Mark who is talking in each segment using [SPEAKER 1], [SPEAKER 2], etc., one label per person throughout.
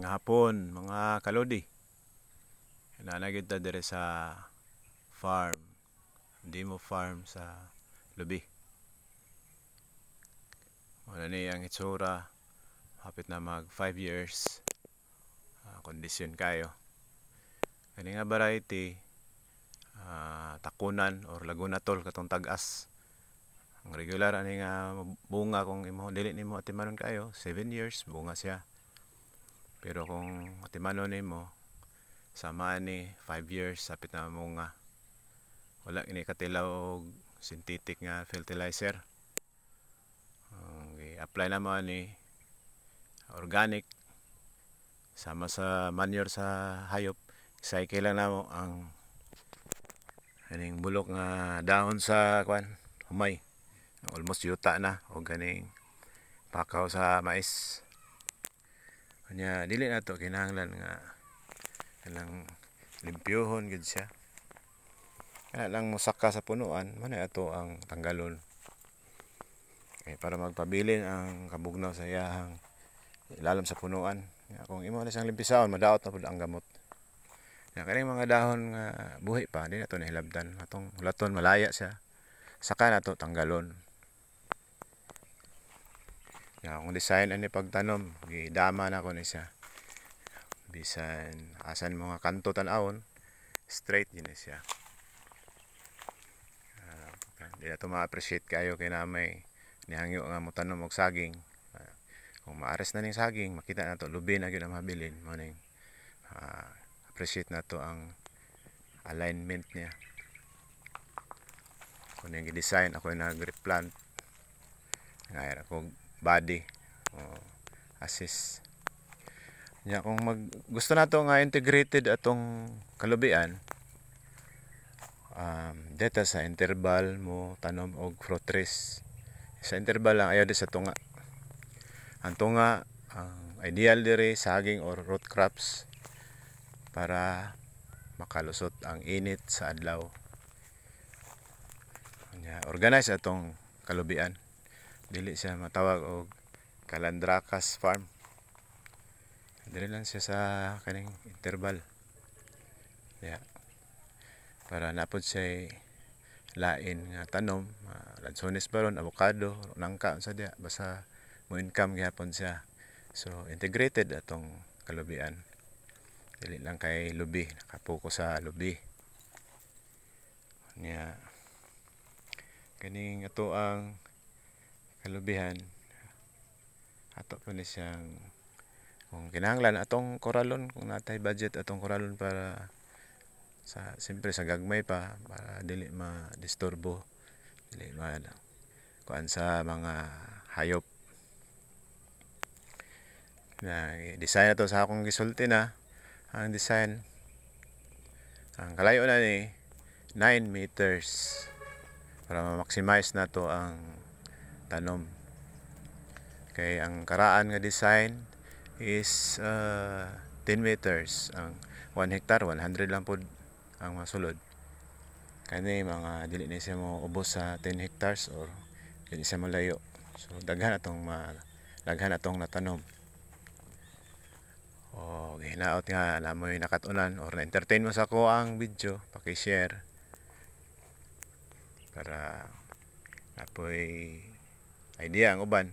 [SPEAKER 1] Nga hapon, mga kalodi. Nanagid ta dire sa farm. Demo farm sa lubi. Wala ni ang itsura. Hapit na mag 5 years. Kondisyon kayo. Kani nga variety, takunan or Laguna Tol katong tag-as. Ang regular ani nga bunga kung imo dili nimo atimanon kayo, 7 years bunga siya. Pero kung atimanon nimo sama ni 5 years sapit na munga. Wala ini katilaw og synthetic nga fertilizer. Apply na mo ni organic sama sa manure sa hayop. Cycle lang namo ang kaning bulok nga dahon sa kwan humay. Almost yuta na o ganing pakaw sa mais. Kanya dili na to kinahanglan nga kanang limpyohon gid siya. Kaya lang musaka sa punuan, man ato ang tanggalon. Para magpabilin ang kabugnaw sa iyahang ilalim sa punuan. Kung imo na siyang limpisaon, madaot na pud ang gamot. Kaning mga dahon nga buhi pa, di na to nahilabdan. Atong hulaton malaya siya. Saka na to tanggalon. Kung design ani pagtanom, gidama na ko ni siya. Bisan asan mga kanto tan-awon, straight din siya. Di na to ma-appreciate kayo kay na may nihangyo nga motanom og saging. Kung maares na ning saging, makita na to lubi na gyud ang mabilin. Mo ning appreciate na to ang alignment niya. Kung yung design ako yung nag-replant ngayon ako body assist nya kung gusto na to nga integrated atong kalubian, dito sa interval mo tanom og fruit trees. Sa interval lang, ayaw di sa tunga. Ang tunga ang ideal dire saging or root crops para makalusot ang init sa adlaw. Organize atong kalubian. Dili siya matawag og Calandracas farm. Dili lang siya sa kaning interval. Para napod siya lain nga tanom, lansones baron, avocado, nangka sa dia basta mo income gyapon siya. So integrated atong kalubian. Dili lang kay lubi, nakapokus sa lubi. Kaning ato ang kalubihan ato pa ni siyang kung kinahanglan atong koralon, kung natay budget atong koralon para sa siyempre sa gagmay pa para dili ma-disturbo, dili kuan sa mga hayop. Design na to sa akong gisulti na ang design. Ang kalayo na ni 9 meters para ma-maximize na to ang tanom. Kay ang karaan nga design is 10 meters. Ang 1 hectare, 100 lang po ang masulod. Kani mga dili na siya mo ubos sa 10 hectares or dili siya malayo. So daghan atong natanom. Hinaot nga namoy nakatunan or na-entertain mo sa ko ang video, paki-share para apoy idea ang uban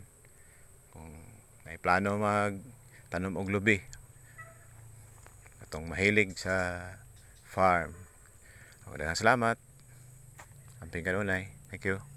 [SPEAKER 1] kung may plano magtanom og lubi atong mahilig sa farm. Daghang salamat. Amping kanunay. Thank you.